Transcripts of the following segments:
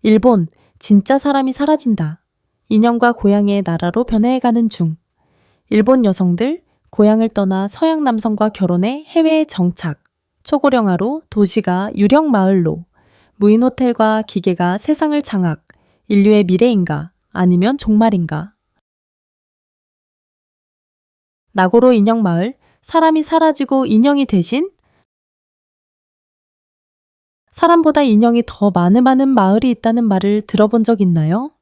일본, 진짜 사람이 사라진다. 인형과 고양이의 나라로 변해가는 중. 일본 여성들, 고향을 떠나 서양 남성과 결혼해 해외에 정착. 초고령화로 도시가 유령 마을로. 무인 호텔과 기계가 세상을 장악. 인류의 미래인가? 아니면 종말인가? 나고로 인형 마을, 사람이 사라지고 인형이 대신? 사람보다 인형이 더 많은 마을이 있다는 말을 들어본 적 있나요?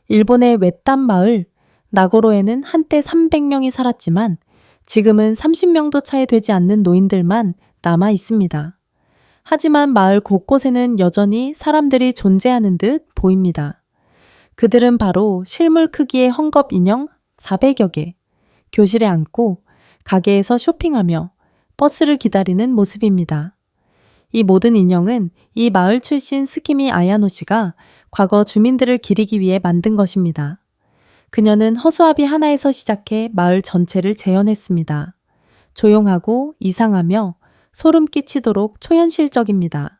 일본의 외딴 마을, 나고로에는 한때 300명이 살았지만 지금은 30명도 차이 되지 않는 노인들만 남아 있습니다. 하지만 마을 곳곳에는 여전히 사람들이 존재하는 듯 보입니다. 그들은 바로 실물 크기의 헝겊 인형 400여 개, 교실에 앉고 가게에서 쇼핑하며 버스를 기다리는 모습입니다. 이 모든 인형은 이 마을 출신 스키미 아야노 씨가 과거 주민들을 기리기 위해 만든 것입니다. 그녀는 허수아비 하나에서 시작해 마을 전체를 재현했습니다. 조용하고 이상하며 소름 끼치도록 초현실적입니다.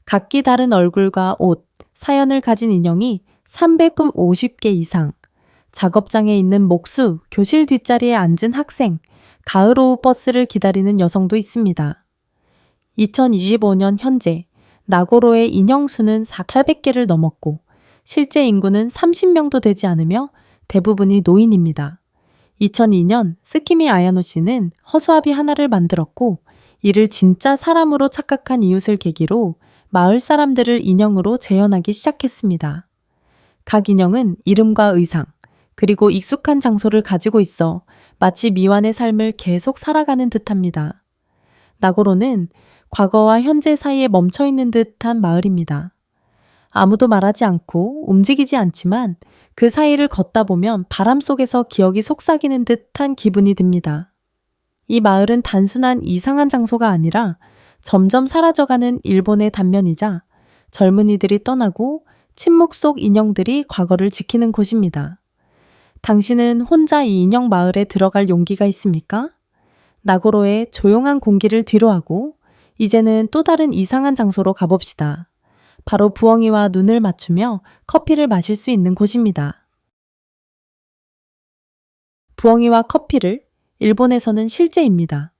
각기 다른 얼굴과 옷, 사연을 가진 인형이 350개 이상, 작업장에 있는 목수, 교실 뒷자리에 앉은 학생, 가을 오후 버스를 기다리는 여성도 있습니다. 2025년 현재 나고로의 인형 수는 4,100개를 넘었고 실제 인구는 30명도 되지 않으며 대부분이 노인입니다. 2002년 스키미 아야노 씨는 허수아비 하나를 만들었고 이를 진짜 사람으로 착각한 이웃을 계기로 마을 사람들을 인형으로 재현하기 시작했습니다. 각 인형은 이름과 의상, 그리고 익숙한 장소를 가지고 있어 마치 미완의 삶을 계속 살아가는 듯합니다. 나고로는 과거와 현재 사이에 멈춰있는 듯한 마을입니다. 아무도 말하지 않고 움직이지 않지만 그 사이를 걷다 보면 바람 속에서 기억이 속삭이는 듯한 기분이 듭니다. 이 마을은 단순한 이상한 장소가 아니라 점점 사라져가는 일본의 단면이자 젊은이들이 떠나고 침묵 속 인형들이 과거를 지키는 곳입니다. 당신은 혼자 이 인형 마을에 들어갈 용기가 있습니까? 나고로의 조용한 공기를 뒤로하고 이제는 또 다른 이상한 장소로 가봅시다. 바로 부엉이와 눈을 맞추며 커피를 마실 수 있는 곳입니다. 부엉이와 커피를 일본에서는 실제입니다.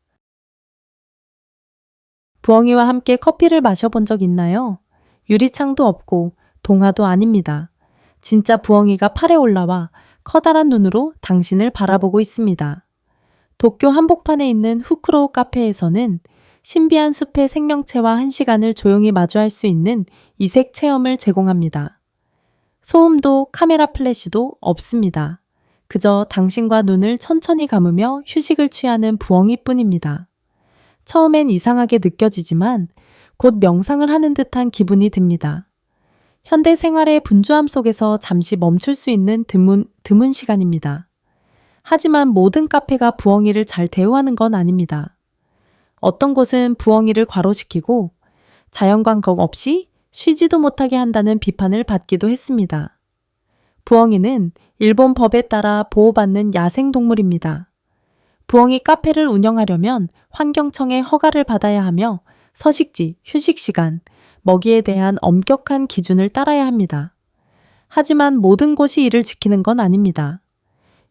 부엉이와 함께 커피를 마셔본 적 있나요? 유리창도 없고 동화도 아닙니다. 진짜 부엉이가 팔에 올라와 커다란 눈으로 당신을 바라보고 있습니다. 도쿄 한복판에 있는 후크로우 카페에서는 신비한 숲의 생명체와 1시간을 조용히 마주할 수 있는 이색 체험을 제공합니다. 소음도 카메라 플래시도 없습니다. 그저 당신과 눈을 천천히 감으며 휴식을 취하는 부엉이뿐입니다. 처음엔 이상하게 느껴지지만 곧 명상을 하는 듯한 기분이 듭니다. 현대 생활의 분주함 속에서 잠시 멈출 수 있는 드문 시간입니다. 하지만 모든 카페가 부엉이를 잘 대우하는 건 아닙니다. 어떤 곳은 부엉이를 과로시키고 자연광각 없이 쉬지도 못하게 한다는 비판을 받기도 했습니다. 부엉이는 일본 법에 따라 보호받는 야생동물입니다. 부엉이 카페를 운영하려면 환경청의 허가를 받아야 하며 서식지, 휴식시간, 먹이에 대한 엄격한 기준을 따라야 합니다. 하지만 모든 곳이 이를 지키는 건 아닙니다.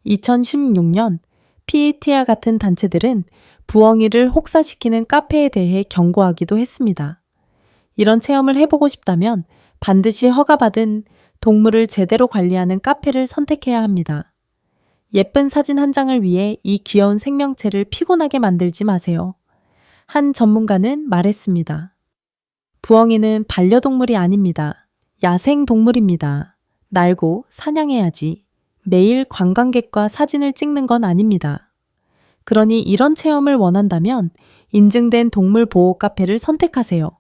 2016년 피에티아 같은 단체들은 부엉이를 혹사시키는 카페에 대해 경고하기도 했습니다. 이런 체험을 해보고 싶다면 반드시 허가받은 동물을 제대로 관리하는 카페를 선택해야 합니다. 예쁜 사진 한 장을 위해 이 귀여운 생명체를 피곤하게 만들지 마세요. 한 전문가는 말했습니다. 부엉이는 반려동물이 아닙니다. 야생동물입니다. 날고 사냥해야지. 매일 관광객과 사진을 찍는 건 아닙니다. 그러니 이런 체험을 원한다면 인증된 동물 보호 카페를 선택하세요.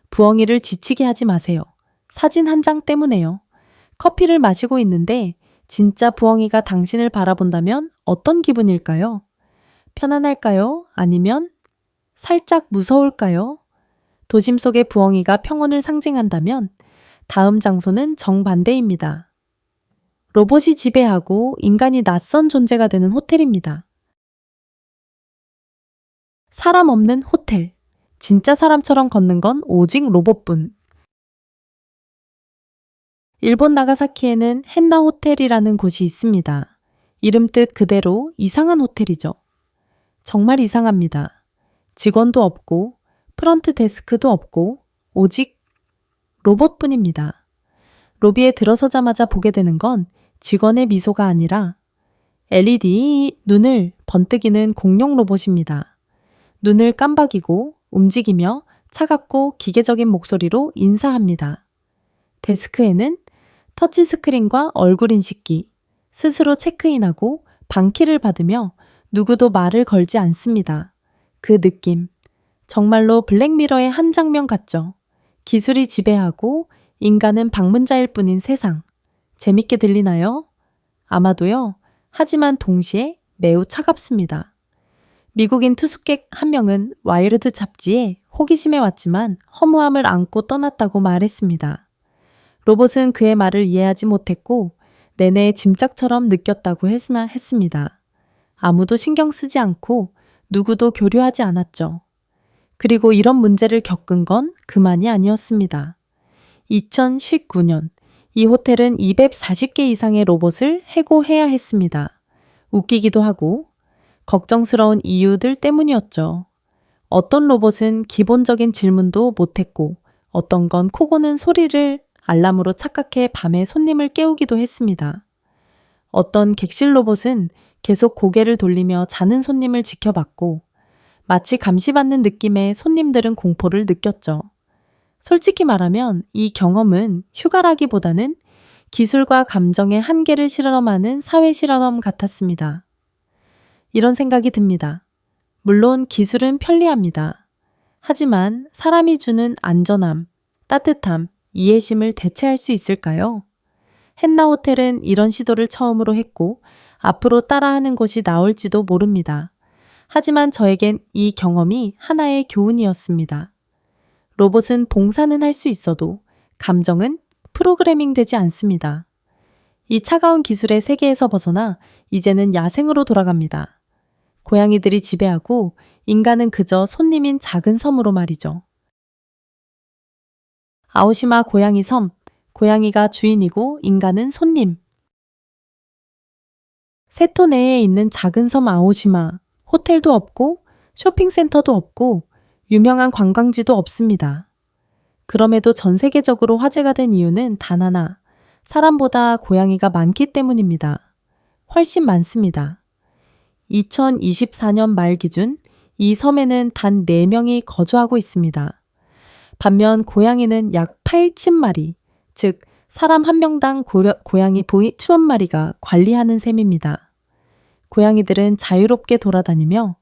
부엉이를 지치게 하지 마세요. 사진 한 장 때문에요. 커피를 마시고 있는데 진짜 부엉이가 당신을 바라본다면 어떤 기분일까요? 편안할까요? 아니면 살짝 무서울까요? 도심 속의 부엉이가 평온을 상징한다면 다음 장소는 정반대입니다. 로봇이 지배하고 인간이 낯선 존재가 되는 호텔입니다. 사람 없는 호텔. 진짜 사람처럼 걷는 건 오직 로봇뿐. 일본 나가사키에는 헨나 호텔이라는 곳이 있습니다. 이름 뜻 그대로 이상한 호텔이죠. 정말 이상합니다. 직원도 없고 프런트 데스크도 없고 오직 로봇뿐입니다. 로비에 들어서자마자 보게 되는 건 직원의 미소가 아니라 LED 눈을 번뜩이는 공룡 로봇입니다. 눈을 깜박이고 움직이며 차갑고 기계적인 목소리로 인사합니다. 데스크에는 터치스크린과 얼굴 인식기, 스스로 체크인하고 방키를 받으며 누구도 말을 걸지 않습니다. 그 느낌, 정말로 블랙미러의 한 장면 같죠. 기술이 지배하고 인간은 방문자일 뿐인 세상. 재밌게 들리나요? 아마도요. 하지만 동시에 매우 차갑습니다. 미국인 투숙객 한 명은 와이르드 잡지에 호기심에 왔지만 허무함을 안고 떠났다고 말했습니다. 로봇은 그의 말을 이해하지 못했고 내내 짐짝처럼 느꼈다고 했습니다. 아무도 신경 쓰지 않고 누구도 교류하지 않았죠. 그리고 이런 문제를 겪은 건 그만이 아니었습니다. 2019년 이 호텔은 240개 이상의 로봇을 해고해야 했습니다. 웃기기도 하고 걱정스러운 이유들 때문이었죠. 어떤 로봇은 기본적인 질문도 못했고 어떤 건 코 고는 소리를 알람으로 착각해 밤에 손님을 깨우기도 했습니다. 어떤 객실 로봇은 계속 고개를 돌리며 자는 손님을 지켜봤고 마치 감시받는 느낌에 손님들은 공포를 느꼈죠. 솔직히 말하면 이 경험은 휴가라기보다는 기술과 감정의 한계를 실험하는 사회 실험 같았습니다. 이런 생각이 듭니다. 물론 기술은 편리합니다. 하지만 사람이 주는 안전함, 따뜻함, 이해심을 대체할 수 있을까요? 헨나 호텔은 이런 시도를 처음으로 했고 앞으로 따라하는 곳이 나올지도 모릅니다. 하지만 저에겐 이 경험이 하나의 교훈이었습니다. 로봇은 봉사는 할 수 있어도 감정은 프로그래밍 되지 않습니다. 이 차가운 기술의 세계에서 벗어나 이제는 야생으로 돌아갑니다. 고양이들이 지배하고 인간은 그저 손님인 작은 섬으로 말이죠. 아오시마 고양이 섬, 고양이가 주인이고 인간은 손님. 세토 내에 있는 작은 섬 아오시마, 호텔도 없고 쇼핑센터도 없고 유명한 관광지도 없습니다. 그럼에도 전 세계적으로 화제가 된 이유는 단 하나, 사람보다 고양이가 많기 때문입니다. 훨씬 많습니다. 2024년 말 기준 이 섬에는 단 4명이 거주하고 있습니다. 반면 고양이는 약 80마리, 즉 사람 한 명당 고양이 50마리가 관리하는 셈입니다. 고양이들은 자유롭게 돌아다니며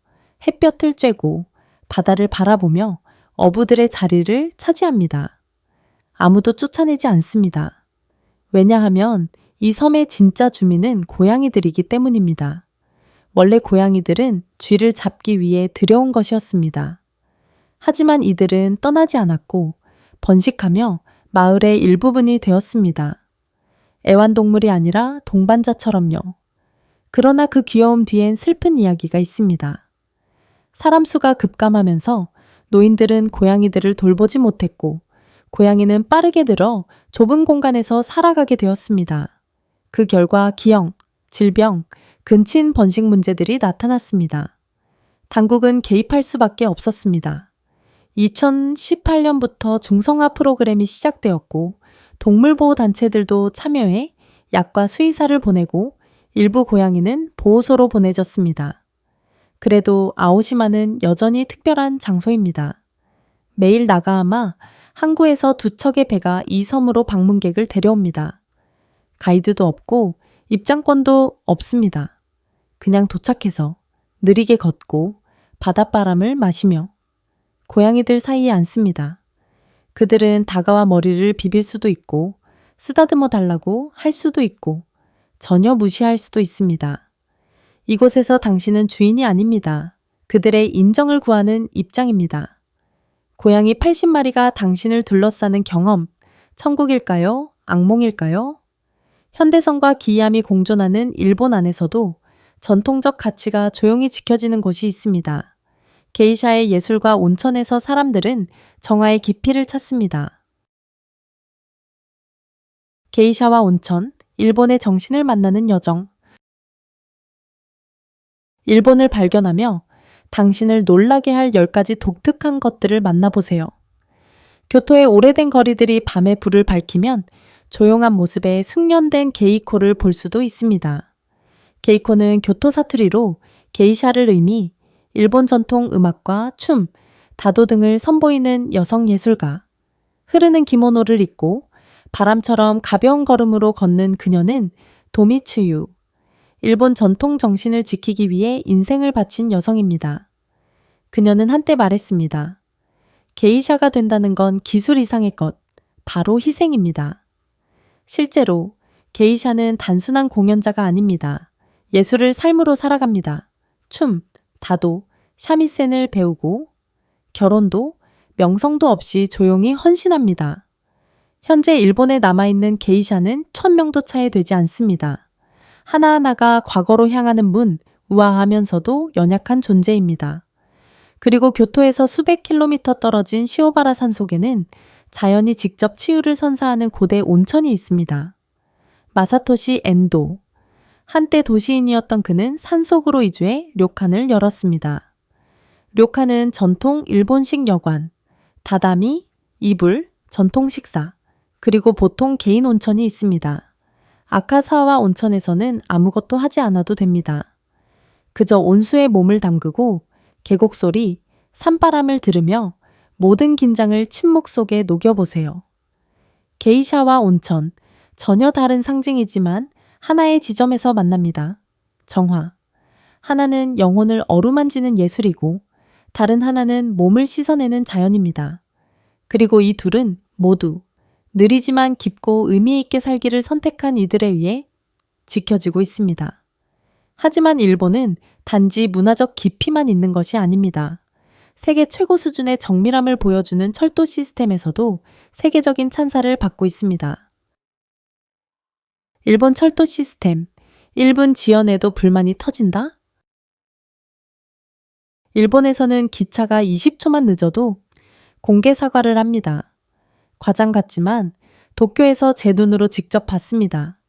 햇볕을 쬐고 바다를 바라보며 어부들의 자리를 차지합니다. 아무도 쫓아내지 않습니다. 왜냐하면 이 섬의 진짜 주민은 고양이들이기 때문입니다. 원래 고양이들은 쥐를 잡기 위해 들여온 것이었습니다. 하지만 이들은 떠나지 않았고 번식하며 마을의 일부분이 되었습니다. 애완동물이 아니라 동반자처럼요. 그러나 그 귀여움 뒤엔 슬픈 이야기가 있습니다. 사람 수가 급감하면서 노인들은 고양이들을 돌보지 못했고 고양이는 빠르게 늘어 좁은 공간에서 살아가게 되었습니다. 그 결과 기형, 질병, 근친 번식 문제들이 나타났습니다. 당국은 개입할 수밖에 없었습니다. 2018년부터 중성화 프로그램이 시작되었고 동물보호단체들도 참여해 약과 수의사를 보내고 일부 고양이는 보호소로 보내졌습니다. 그래도 아오시마는 여전히 특별한 장소입니다. 매일 나가아마 항구에서 2척의 배가 이 섬으로 방문객을 데려옵니다. 가이드도 없고 입장권도 없습니다. 그냥 도착해서 느리게 걷고 바닷바람을 마시며 고양이들 사이에 앉습니다. 그들은 다가와 머리를 비빌 수도 있고 쓰다듬어 달라고 할 수도 있고 전혀 무시할 수도 있습니다. 이곳에서 당신은 주인이 아닙니다. 그들의 인정을 구하는 입장입니다. 고양이 80마리가 당신을 둘러싸는 경험, 천국일까요? 악몽일까요? 현대성과 기이함이 공존하는 일본 안에서도 전통적 가치가 조용히 지켜지는 곳이 있습니다. 게이샤의 예술과 온천에서 사람들은 정화의 깊이를 찾습니다. 게이샤와 온천, 일본의 정신을 만나는 여정. 일본을 발견하며 당신을 놀라게 할 10가지 독특한 것들을 만나보세요. 교토의 오래된 거리들이 밤에 불을 밝히면 조용한 모습에 숙련된 게이코를 볼 수도 있습니다. 게이코는 교토 사투리로 게이샤를 의미, 일본 전통 음악과 춤, 다도 등을 선보이는 여성 예술가. 흐르는 기모노를 입고 바람처럼 가벼운 걸음으로 걷는 그녀는 도미츠유. 일본 전통 정신을 지키기 위해 인생을 바친 여성입니다. 그녀는 한때 말했습니다. 게이샤가 된다는 건 기술 이상의 것, 바로 희생입니다. 실제로 게이샤는 단순한 공연자가 아닙니다. 예술을 삶으로 살아갑니다. 춤, 다도, 샤미센을 배우고 결혼도 명성도 없이 조용히 헌신합니다. 현재 일본에 남아있는 게이샤는 1000명도 차이 되지 않습니다. 하나하나가 과거로 향하는 문, 우아하면서도 연약한 존재입니다. 그리고 교토에서 수백 킬로미터 떨어진 시오바라 산 속에는 자연이 직접 치유를 선사하는 고대 온천이 있습니다. 마사토시 엔도. 한때 도시인이었던 그는 산속으로 이주해 료칸을 열었습니다. 료칸은 전통 일본식 여관, 다다미, 이불, 전통 식사, 그리고 보통 개인 온천이 있습니다. 아카사와 온천에서는 아무것도 하지 않아도 됩니다. 그저 온수에 몸을 담그고 계곡 소리, 산바람을 들으며 모든 긴장을 침묵 속에 녹여보세요. 게이샤와 온천, 전혀 다른 상징이지만 하나의 지점에서 만납니다. 정화. 하나는 영혼을 어루만지는 예술이고 다른 하나는 몸을 씻어내는 자연입니다. 그리고 이 둘은 모두 느리지만 깊고 의미 있게 살기를 선택한 이들에 의해 지켜지고 있습니다. 하지만 일본은 단지 문화적 깊이만 있는 것이 아닙니다. 세계 최고 수준의 정밀함을 보여주는 철도 시스템에서도 세계적인 찬사를 받고 있습니다. 일본 철도 시스템, 1분 지연에도 불만이 터진다? 일본에서는 기차가 20초만 늦어도 공개 사과를 합니다. 과장 같지만 도쿄에서 제 눈으로 직접 봤습니다.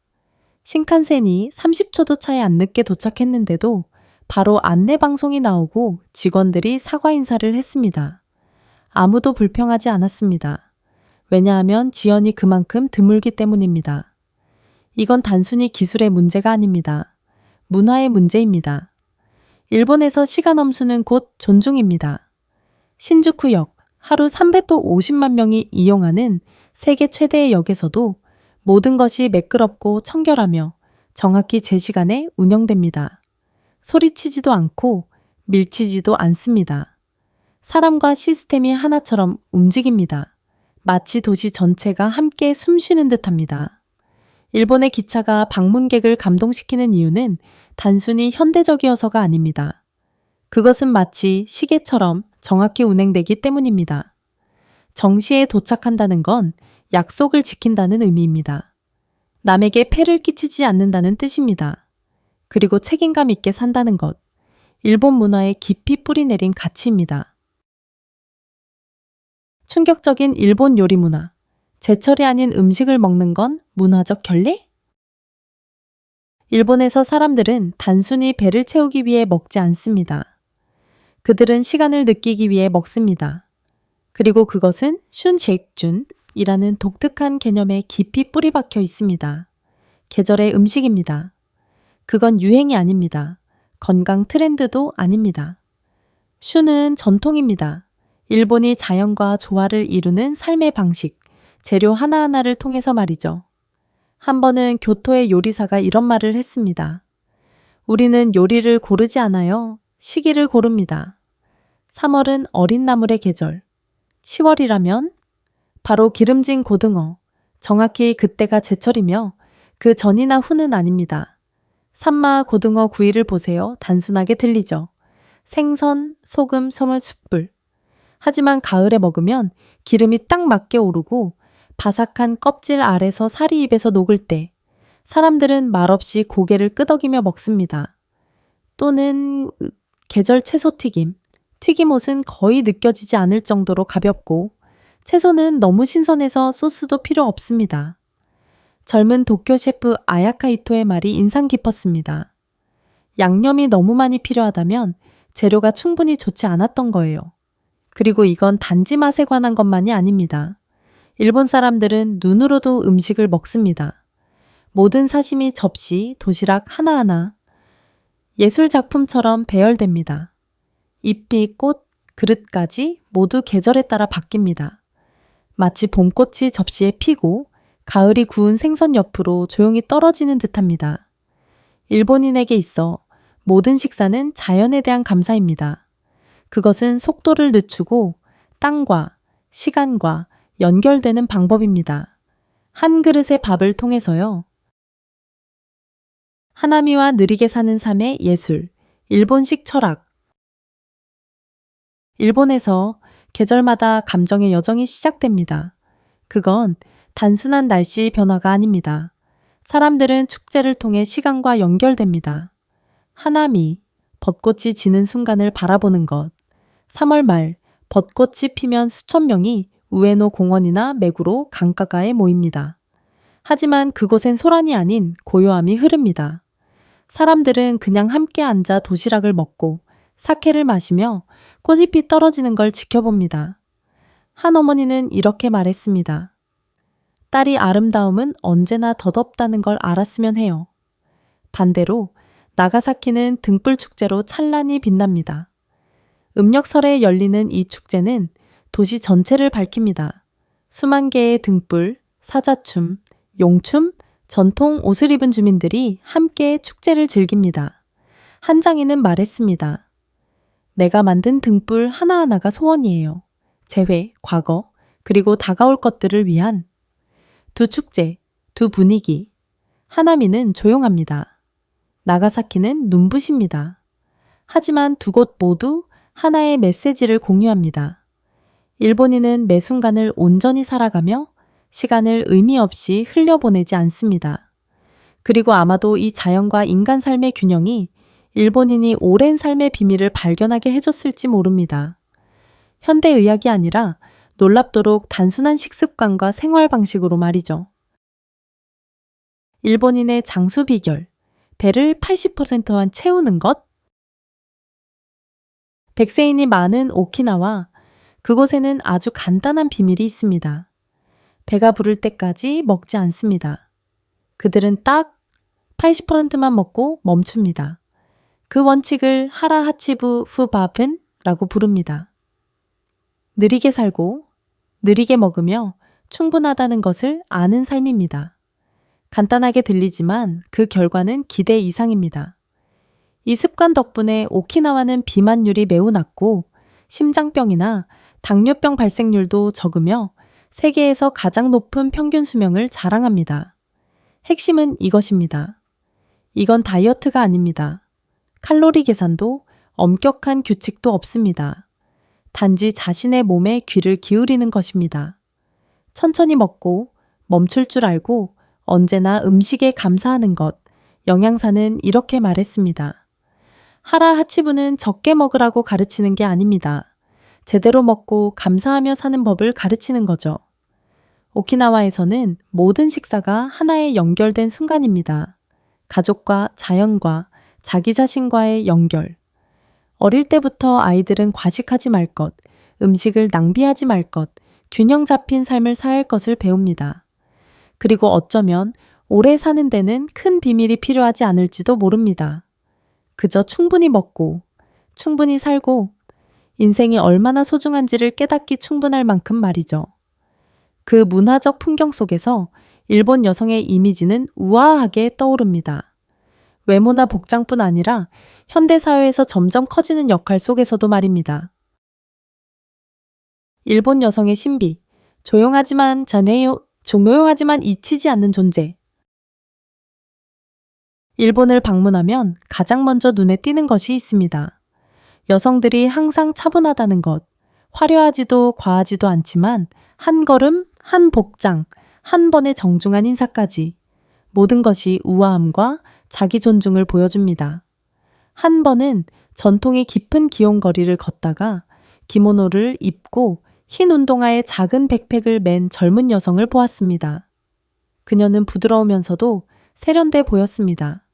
신칸센이 30초도 차이 안 늦게 도착했는데도 바로 안내 방송이 나오고 직원들이 사과 인사를 했습니다. 아무도 불평하지 않았습니다. 왜냐하면 지연이 그만큼 드물기 때문입니다. 이건 단순히 기술의 문제가 아닙니다. 문화의 문제입니다. 일본에서 시간 엄수는 곧 존중입니다. 신주쿠역, 하루 350만 명이 이용하는 세계 최대의 역에서도 모든 것이 매끄럽고 청결하며 정확히 제 시간에 운영됩니다. 소리치지도 않고 밀치지도 않습니다. 사람과 시스템이 하나처럼 움직입니다. 마치 도시 전체가 함께 숨쉬는 듯합니다. 일본의 기차가 방문객을 감동시키는 이유는 단순히 현대적이어서가 아닙니다. 그것은 마치 시계처럼 정확히 운행되기 때문입니다. 정시에 도착한다는 건 약속을 지킨다는 의미입니다. 남에게 폐를 끼치지 않는다는 뜻입니다. 그리고 책임감 있게 산다는 것, 일본 문화에 깊이 뿌리내린 가치입니다. 충격적인 일본 요리 문화, 제철이 아닌 음식을 먹는 건 문화적 결례? 일본에서 사람들은 단순히 배를 채우기 위해 먹지 않습니다. 그들은 시간을 느끼기 위해 먹습니다. 그리고 그것은 슌셰익준이라는 독특한 개념에 깊이 뿌리 박혀 있습니다. 계절의 음식입니다. 그건 유행이 아닙니다. 건강 트렌드도 아닙니다. 슌은 전통입니다. 일본이 자연과 조화를 이루는 삶의 방식, 재료 하나하나를 통해서 말이죠. 한 번은 교토의 요리사가 이런 말을 했습니다. 우리는 요리를 고르지 않아요. 시기를 고릅니다. 3월은 어린 나물의 계절. 10월이라면 바로 기름진 고등어. 정확히 그때가 제철이며 그 전이나 후는 아닙니다. 산마 고등어 구이를 보세요. 단순하게 들리죠. 생선, 소금, 소물, 숯불. 하지만 가을에 먹으면 기름이 딱 맞게 오르고 바삭한 껍질 아래서 살이 입에서 녹을 때 사람들은 말없이 고개를 끄덕이며 먹습니다. 또는 계절 채소 튀김. 튀김옷은 거의 느껴지지 않을 정도로 가볍고 채소는 너무 신선해서 소스도 필요 없습니다. 젊은 도쿄 셰프 아야카 이토의 말이 인상 깊었습니다. 양념이 너무 많이 필요하다면 재료가 충분히 좋지 않았던 거예요. 그리고 이건 단지 맛에 관한 것만이 아닙니다. 일본 사람들은 눈으로도 음식을 먹습니다. 모든 사시미 접시, 도시락 하나하나 예술 작품처럼 배열됩니다. 잎이 꽃, 그릇까지 모두 계절에 따라 바뀝니다. 마치 봄꽃이 접시에 피고 가을이 구운 생선 옆으로 조용히 떨어지는 듯합니다. 일본인에게 있어 모든 식사는 자연에 대한 감사입니다. 그것은 속도를 늦추고 땅과 시간과 연결되는 방법입니다. 한 그릇의 밥을 통해서요. 하나미와 느리게 사는 삶의 예술, 일본식 철학. 일본에서 계절마다 감정의 여정이 시작됩니다. 그건 단순한 날씨 변화가 아닙니다. 사람들은 축제를 통해 시간과 연결됩니다. 하나미, 벚꽃이 지는 순간을 바라보는 것. 3월 말, 벚꽃이 피면 수천 명이 우에노 공원이나 메구로 강가가에 모입니다. 하지만 그곳엔 소란이 아닌 고요함이 흐릅니다. 사람들은 그냥 함께 앉아 도시락을 먹고 사케를 마시며 꽃잎이 떨어지는 걸 지켜봅니다. 한 어머니는 이렇게 말했습니다. 딸이 아름다움은 언제나 덧없다는 걸 알았으면 해요. 반대로 나가사키는 등불 축제로 찬란히 빛납니다. 음력설에 열리는 이 축제는 도시 전체를 밝힙니다. 수만 개의 등불, 사자춤, 용춤, 전통 옷을 입은 주민들이 함께 축제를 즐깁니다. 한 장인은 말했습니다. 내가 만든 등불 하나하나가 소원이에요. 재회, 과거, 그리고 다가올 것들을 위한 두 축제, 두 분위기. 하나미는 조용합니다. 나가사키는 눈부십니다. 하지만 두 곳 모두 하나의 메시지를 공유합니다. 일본인은 매 순간을 온전히 살아가며 시간을 의미 없이 흘려보내지 않습니다. 그리고 아마도 이 자연과 인간 삶의 균형이 일본인이 오랜 삶의 비밀을 발견하게 해줬을지 모릅니다. 현대의학이 아니라 놀랍도록 단순한 식습관과 생활 방식으로 말이죠. 일본인의 장수 비결, 배를 80%만 채우는 것? 백세인이 많은 오키나와, 그곳에는 아주 간단한 비밀이 있습니다. 배가 부를 때까지 먹지 않습니다. 그들은 딱 80%만 먹고 멈춥니다. 그 원칙을 하라 하치부 후밥은 라고 부릅니다. 느리게 살고 느리게 먹으며 충분하다는 것을 아는 삶입니다. 간단하게 들리지만 그 결과는 기대 이상입니다. 이 습관 덕분에 오키나와는 비만율이 매우 낮고 심장병이나 당뇨병 발생률도 적으며 세계에서 가장 높은 평균 수명을 자랑합니다. 핵심은 이것입니다. 이건 다이어트가 아닙니다. 칼로리 계산도 엄격한 규칙도 없습니다. 단지 자신의 몸에 귀를 기울이는 것입니다. 천천히 먹고 멈출 줄 알고 언제나 음식에 감사하는 것. 영양사는 이렇게 말했습니다. 하라 하치부는 적게 먹으라고 가르치는 게 아닙니다. 제대로 먹고 감사하며 사는 법을 가르치는 거죠. 오키나와에서는 모든 식사가 하나에 연결된 순간입니다. 가족과 자연과 자기 자신과의 연결. 어릴 때부터 아이들은 과식하지 말 것, 음식을 낭비하지 말 것, 균형 잡힌 삶을 살 것을 배웁니다. 그리고 어쩌면 오래 사는 데는 큰 비밀이 필요하지 않을지도 모릅니다. 그저 충분히 먹고, 충분히 살고, 인생이 얼마나 소중한지를 깨닫기 충분할 만큼 말이죠. 그 문화적 풍경 속에서 일본 여성의 이미지는 우아하게 떠오릅니다. 외모나 복장뿐 아니라 현대사회에서 점점 커지는 역할 속에서도 말입니다. 일본 여성의 신비, 조용하지만 잊히지 않는 존재. 일본을 방문하면 가장 먼저 눈에 띄는 것이 있습니다. 여성들이 항상 차분하다는 것, 화려하지도 과하지도 않지만 한 걸음, 한 복장, 한 번의 정중한 인사까지 모든 것이 우아함과 자기 존중을 보여줍니다. 한 번은 전통의 깊은 기욤거리를 걷다가 기모노를 입고 흰 운동화에 작은 백팩을 맨 젊은 여성을 보았습니다. 그녀는 부드러우면서도 세련돼 보였습니다.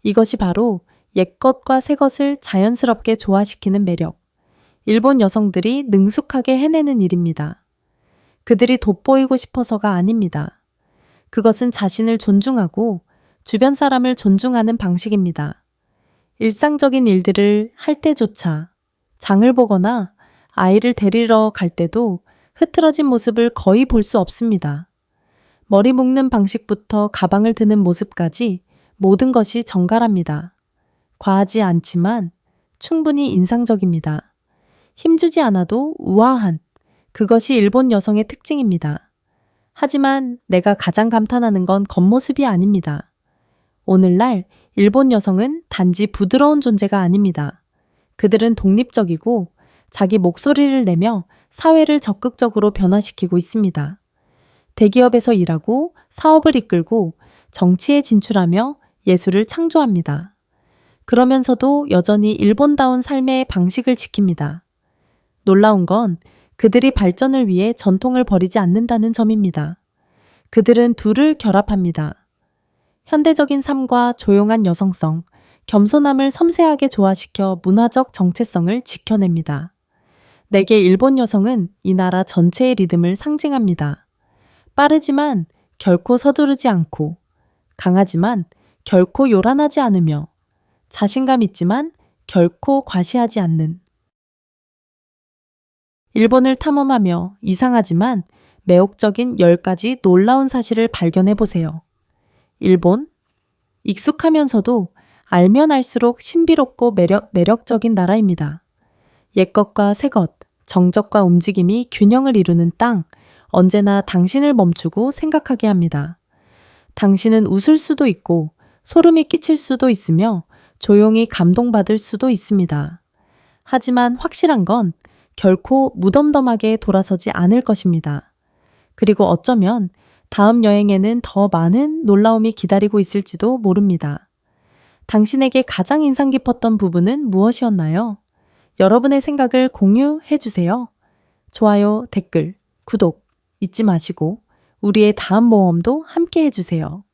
이것이 바로 옛것과 새것을 자연스럽게 조화시키는 매력. 일본 여성들이 능숙하게 해내는 일입니다. 그들이 돋보이고 싶어서가 아닙니다. 그것은 자신을 존중하고 주변 사람을 존중하는 방식입니다. 일상적인 일들을 할 때조차, 장을 보거나 아이를 데리러 갈 때도 흐트러진 모습을 거의 볼 수 없습니다. 머리 묶는 방식부터 가방을 드는 모습까지 모든 것이 정갈합니다. 과하지 않지만 충분히 인상적입니다. 힘주지 않아도 우아한, 그것이 일본 여성의 특징입니다. 하지만 내가 가장 감탄하는 건 겉모습이 아닙니다. 오늘날 일본 여성은 단지 부드러운 존재가 아닙니다. 그들은 독립적이고 자기 목소리를 내며 사회를 적극적으로 변화시키고 있습니다. 대기업에서 일하고 사업을 이끌고 정치에 진출하며 예술을 창조합니다. 그러면서도 여전히 일본다운 삶의 방식을 지킵니다. 놀라운 건 그들이 발전을 위해 전통을 버리지 않는다는 점입니다. 그들은 둘을 결합합니다. 현대적인 삶과 조용한 여성성, 겸손함을 섬세하게 조화시켜 문화적 정체성을 지켜냅니다. 내게 일본 여성은 이 나라 전체의 리듬을 상징합니다. 빠르지만 결코 서두르지 않고, 강하지만 결코 요란하지 않으며, 자신감 있지만 결코 과시하지 않는. 일본을 탐험하며 이상하지만 매혹적인 10가지 놀라운 사실을 발견해 보세요. 일본, 익숙하면서도 알면 알수록 신비롭고 매력적인 나라입니다. 옛것과 새것, 정적과 움직임이 균형을 이루는 땅, 언제나 당신을 멈추고 생각하게 합니다. 당신은 웃을 수도 있고 소름이 끼칠 수도 있으며 조용히 감동받을 수도 있습니다. 하지만 확실한 건 결코 무덤덤하게 돌아서지 않을 것입니다. 그리고 어쩌면 다음 여행에는 더 많은 놀라움이 기다리고 있을지도 모릅니다. 당신에게 가장 인상 깊었던 부분은 무엇이었나요? 여러분의 생각을 공유해 주세요. 좋아요, 댓글, 구독 잊지 마시고 우리의 다음 모험도 함께 해주세요.